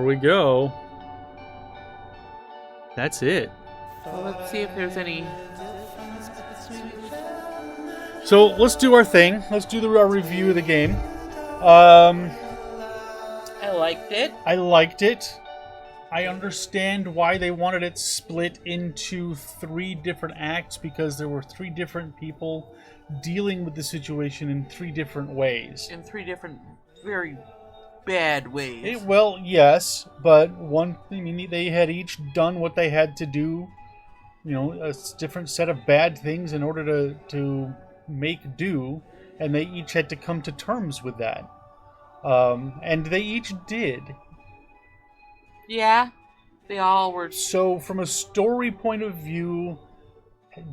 we go. That's it. Well, let's see if there's any. So let's do our thing. Let's do our review of the game. I liked it. I liked it. I understand why they wanted it split into 3 different acts, because there were 3 different people dealing with the situation in 3 different ways. In 3 different, very bad ways. Well, yes, but they had each done what they had to do. You know, a different set of bad things in order to make do, and they each had to come to terms with that. And they each did. Yeah, they all were. So, from a story point of view,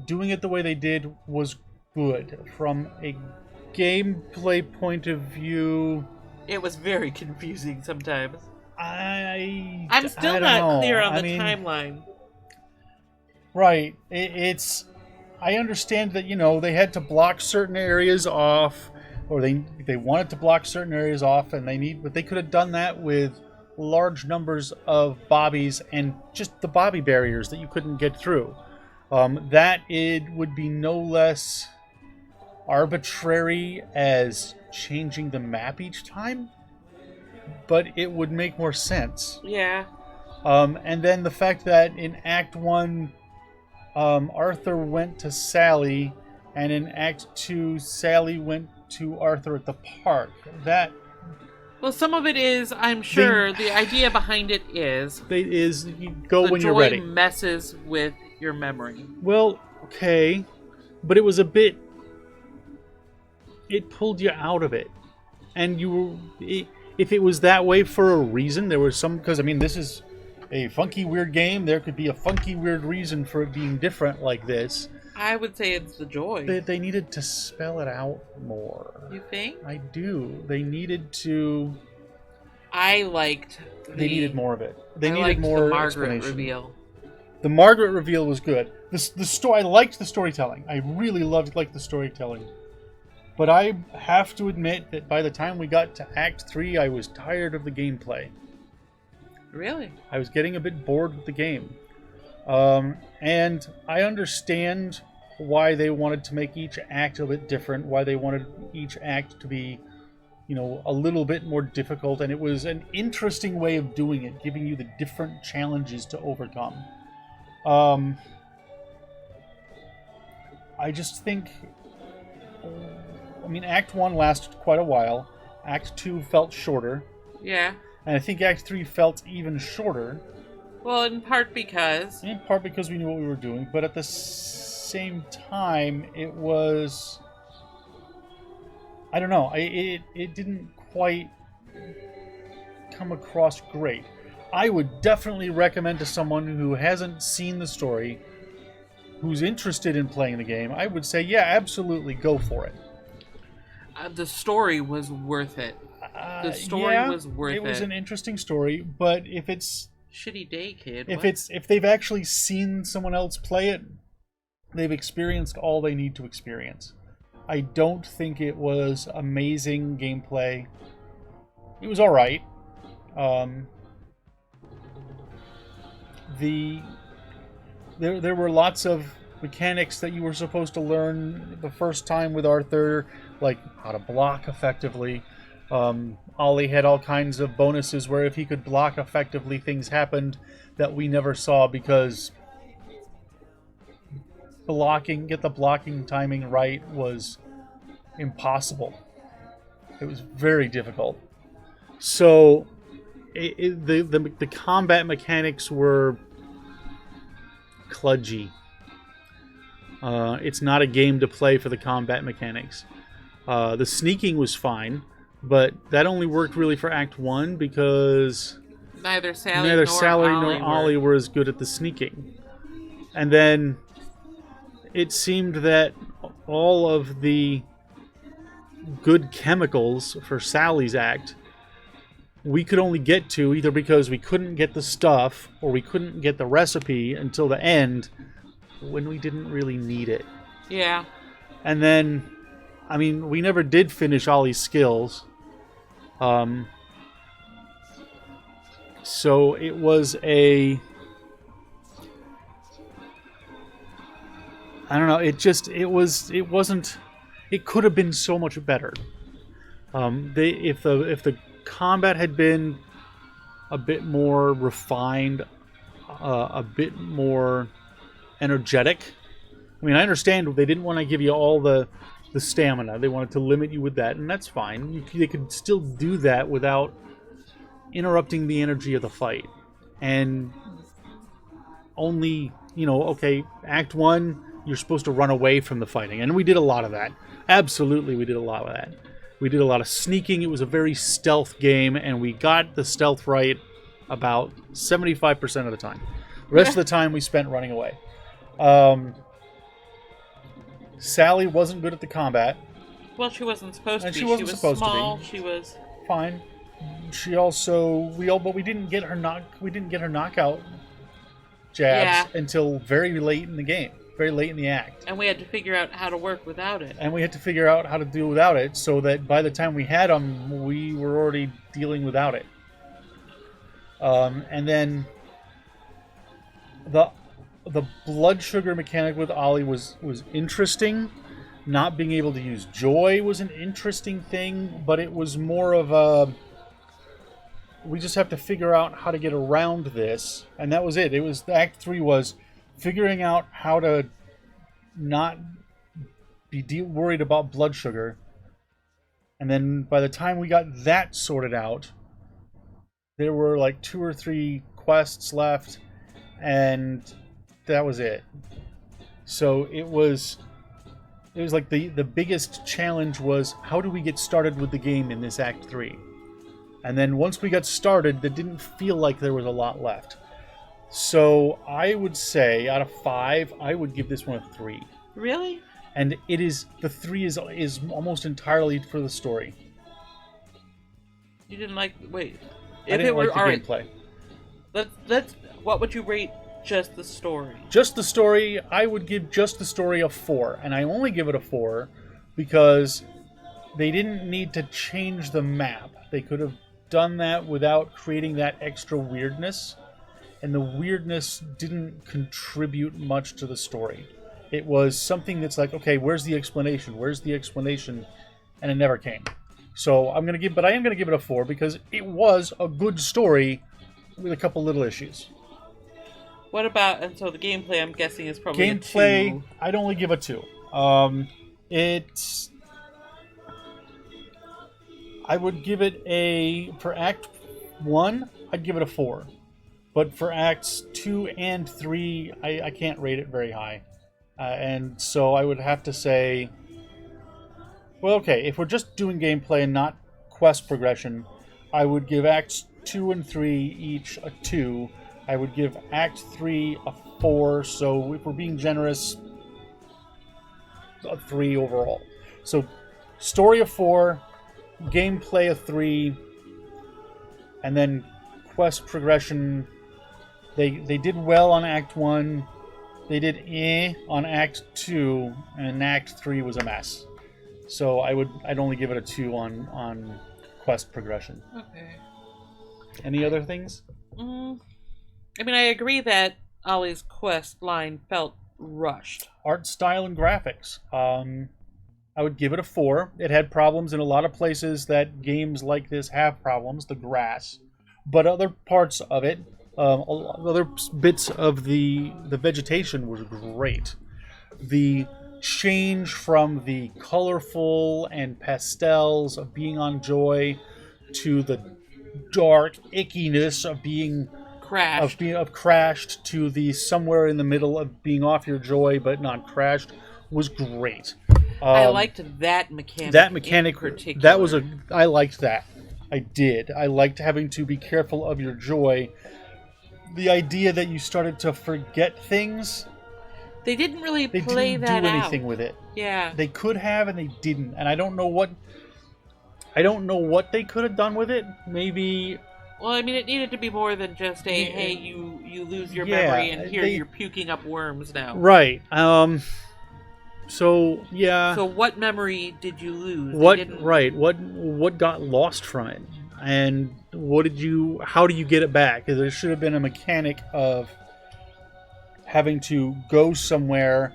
doing it the way they did was good. From a gameplay point of view, it was very confusing sometimes. I'm still not clear on the timeline. Right. I understand that, they had to block certain areas off, or they wanted to block certain areas off, but they could have done that with large numbers of bobbies and just the bobby barriers that you couldn't get through. That it would be no less arbitrary as changing the map each time, but it would make more sense. Yeah. And then the fact that in Act 1, Arthur went to Sally, and in Act 2, Sally went to Arthur at the park. Well, some of it is, I'm sure, the idea behind it is... you go when you're ready. The joy messes with your memory. Well, okay, but it was a bit... It pulled you out of it. And if it was that way for a reason, there was some... Because, this is a funky, weird game. There could be a funky, weird reason for it being different like this. I would say it's the joy. They needed to spell it out more. You think? I do. They needed to... I liked They needed more of it. They needed more the Margaret explanation. reveal. The Margaret reveal was good. I liked the storytelling. I really liked the storytelling. But I have to admit that by the time we got to Act 3, I was tired of the gameplay. Really? I was getting a bit bored with the game. And I understand why they wanted to make each act a bit different, why they wanted each act to be, a little bit more difficult, and it was an interesting way of doing it, giving you the different challenges to overcome. I just think... Act 1 lasted quite a while. Act 2 felt shorter. Yeah. And I think Act 3 felt even shorter. Well, in part because we knew what we were doing, but at the same time, it was... I don't know. It didn't quite come across great. I would definitely recommend to someone who hasn't seen the story, who's interested in playing the game, I would say, yeah, absolutely, go for it. The story was worth it. The story was worth it. It was an interesting story, but if it's... Shitty day, kid. If they've actually seen someone else play it, they've experienced all they need to experience. I don't think it was amazing gameplay. It was all right. There were lots of mechanics that you were supposed to learn the first time with Arthur, like how to block effectively. Ollie had all kinds of bonuses where if he could block effectively, things happened that we never saw because get the blocking timing right was impossible. It was very difficult. So the combat mechanics were kludgy. It's not a game to play for the combat mechanics. The sneaking was fine, but that only worked really for Act 1 because neither Sally nor Ollie were as good at the sneaking. And then it seemed that all of the good chemicals for Sally's act we could only get to either because we couldn't get the stuff or we couldn't get the recipe until the end when we didn't really need it. Yeah. And then, we never did finish Ollie's skills. So it was a... I don't know. It wasn't. It could have been so much better. If the combat had been a bit more refined, a bit more energetic. I mean, I understand they didn't want to give you all the stamina. They wanted to limit you with that, and that's fine. They could still do that without interrupting the energy of the fight. And only, okay, Act 1, you're supposed to run away from the fighting. And we did a lot of that. Absolutely, we did a lot of that. We did a lot of sneaking. It was a very stealth game, and we got the stealth right about 75% of the time. The rest of the time we spent running away. Sally wasn't good at the combat. Well, she wasn't supposed to be. She wasn't supposed small. to be. She was fine. She also but we didn't get her knockout jabs until very late in the game, very late in the act. And we had to figure out how to work without it. And we had to figure out how to do without it, so that by the time we had them, we were already dealing without it. And then the blood sugar mechanic with Ollie was interesting. Not being able to use joy was an interesting thing, but it was more of a... We just have to figure out how to get around this, and that was it. It was Act 3 was figuring out how to not be worried about blood sugar, and then by the time we got that sorted out, there were like 2 or 3 quests left, and that was it. So it was like the biggest challenge was, how do we get started with the game in this Act 3? And then once we got started, it didn't feel like there was a lot left. So I would say, out of 5, I would give this one a 3. Really? And it is... The 3 is almost entirely for the story. You didn't like... Wait. I didn't like the gameplay. Let's... What would you rate just the story? Just the story, I would give just the story a 4. And I only give it a 4 because they didn't need to change the map. They could have done that without creating that extra weirdness, and the weirdness didn't contribute much to the story. It was something that's like, okay, where's the explanation? Where's the explanation? And it never came. So I am gonna give it a 4 because it was a good story with a couple little issues. What about, and so the gameplay, I'm guessing, is probably a 2. I'd only give a 2. I would give it for Act 1, I'd give it a 4. But for Acts 2 and 3, I can't rate it very high. And so I would have to say... Well, okay, if we're just doing gameplay and not quest progression, I would give Acts 2 and 3 each a 2. I would give Act 3 a 4, so if we're being generous, a 3 overall. So, story a 4... Gameplay a 3, and then quest progression. They did well on Act 1. They did on Act 2, and Act 3 was a mess. So I'd only give it a 2 on quest progression. Okay. Any other things? I mean, I agree that Ollie's quest line felt rushed. Art style and graphics. I would give it a 4. It had problems in a lot of places that games like this have problems, the grass. But other parts of it, other bits of the vegetation was great. The change from the colorful and pastels of being on Joy to the dark ickiness of being crashed, of crashed, to the somewhere in the middle of being off your Joy but not crashed was great. I liked that mechanic. That mechanic, in particular. that was I liked that. I did. I liked having to be careful of your Joy. The idea that you started to forget things. They didn't really They play didn't that do out. anything with it. Yeah. They could have, and they didn't. And I don't know what they could have done with it. Maybe. Well, I mean, it needed to be more than just hey, you lose your memory, and here you're puking up worms now. Right. So yeah. So what memory did you lose? What got lost from it? and how do you get it back? There should have been a mechanic of having to go somewhere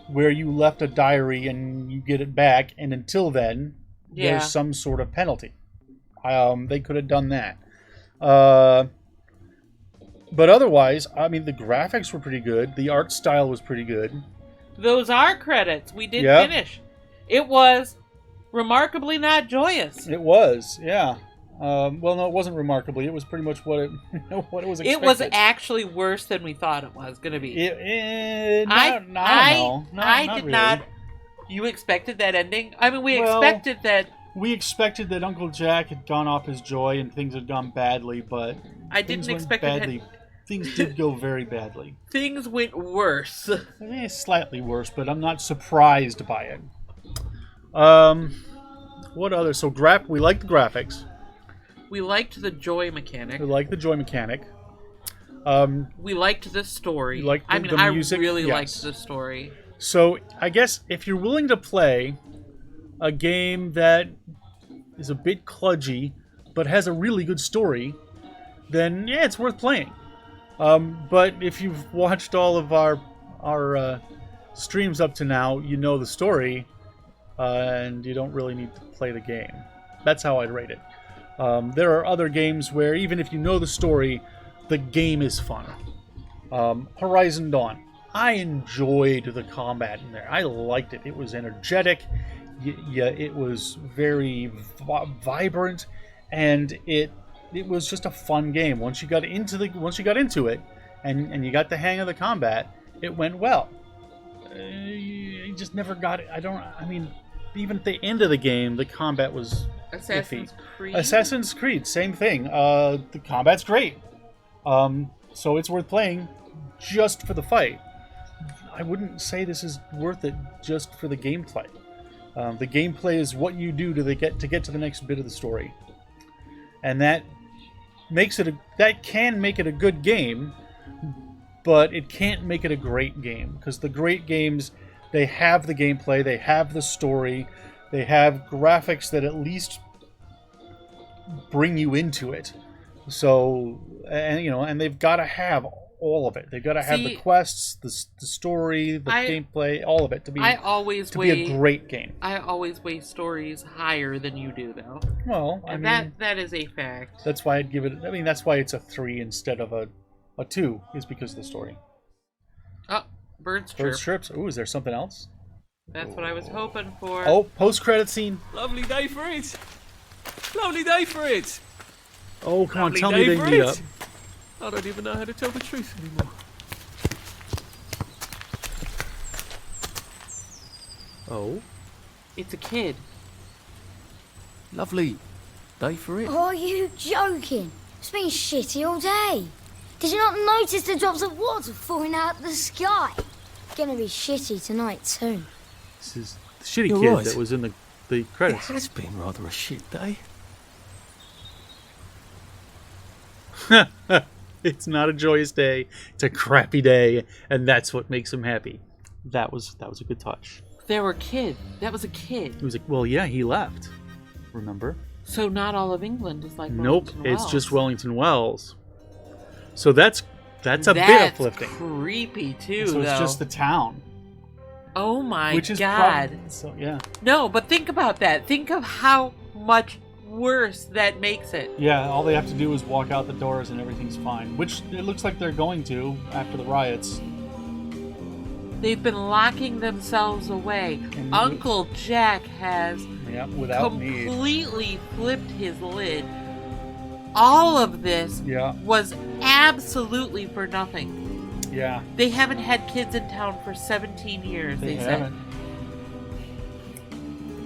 where you left a diary and you get it back, and until then, there's some sort of penalty. They could have done that. But otherwise, I mean, the graphics were pretty good. The art style was pretty good. Those are credits. We did finish. It was remarkably not joyous. It was, yeah. Well, no, it wasn't remarkably. It was pretty much what it was expected. It was actually worse than we thought it was going to be. I did not. You expected that ending? I mean, we expected that. We expected that Uncle Jack had gone off his joy and things had gone badly, but I didn't expect badly. Things did go very badly. Things went worse. Slightly worse, but I'm not surprised by it. What other? So we liked the graphics. We liked the joy mechanic. We liked the story. I music. I really liked the story. So I guess if you're willing to play a game that is a bit kludgy but has a really good story, then yeah, it's worth playing. But if you've watched all of our streams up to now, you know the story, and you don't really need to play the game. That's how I'd rate it. There are other games where even if you know the story, the game is fun. Horizon Dawn. I enjoyed the combat in there. I liked it. It was energetic. It was very vibrant, and it was just a fun game. Once you got into it, and you got the hang of the combat, it went well. You just never got it. I mean, even at the end of the game, the combat was Assassin's Creed. Assassin's Creed, same thing. The combat's great. So it's worth playing just for the fight. I wouldn't say this is worth it just for the gameplay. The gameplay is what you do to get to the next bit of the story, and that can make it a good game, but it can't make it a great game, because the great games, they have the gameplay, they have the story, they have graphics that at least bring you into it. So, and they've got to have all of it. They've got to have the quests, the story, the gameplay, all of it to be a great game. I always weigh stories higher than you do, though. Well, I mean, that is a fact. That's why I'd give it. I mean, that's why it's a 3 instead of a 2, is because of the story. Oh, birds chirps. Ooh, is there something else? That's what I was hoping for. Oh, post-credit scene. Lovely day for it. Lovely day for it. Oh, come on, tell me they meet up. I don't even know how to tell the truth anymore. Oh? It's a kid. Lovely day for it. Are you joking? It's been shitty all day. Did you not notice the drops of water falling out of the sky? Gonna be shitty tonight too. This is the shitty kid that was in the credits. It has been rather a shit day. It's not a joyous day. It's a crappy day, and that's what makes him happy. That was a good touch. There were kids. That was a kid. He was like, well, yeah, he left. Remember? So not all of England is like Nope, Wellington Wells. it's just Wellington Wells. So that's a bit uplifting. Creepy too. So it's though. just the town. Oh my Which is god! So yeah. No, but think about that. Think of how much worse that makes it. Yeah, all they have to do is walk out the doors and everything's fine. Which it looks like they're going to after the riots. They've been locking themselves away. Uncle Jack has completely flipped his lid. All of this was absolutely for nothing. Yeah. They haven't had kids in town for 17 years, they said.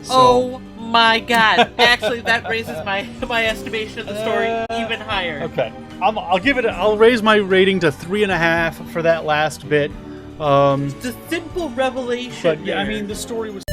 So. Oh my god. Actually, that raises my estimation of the story even higher. Okay. I'll raise my rating to 3.5 for that last bit. It's a simple revelation. But yeah, I mean, the story was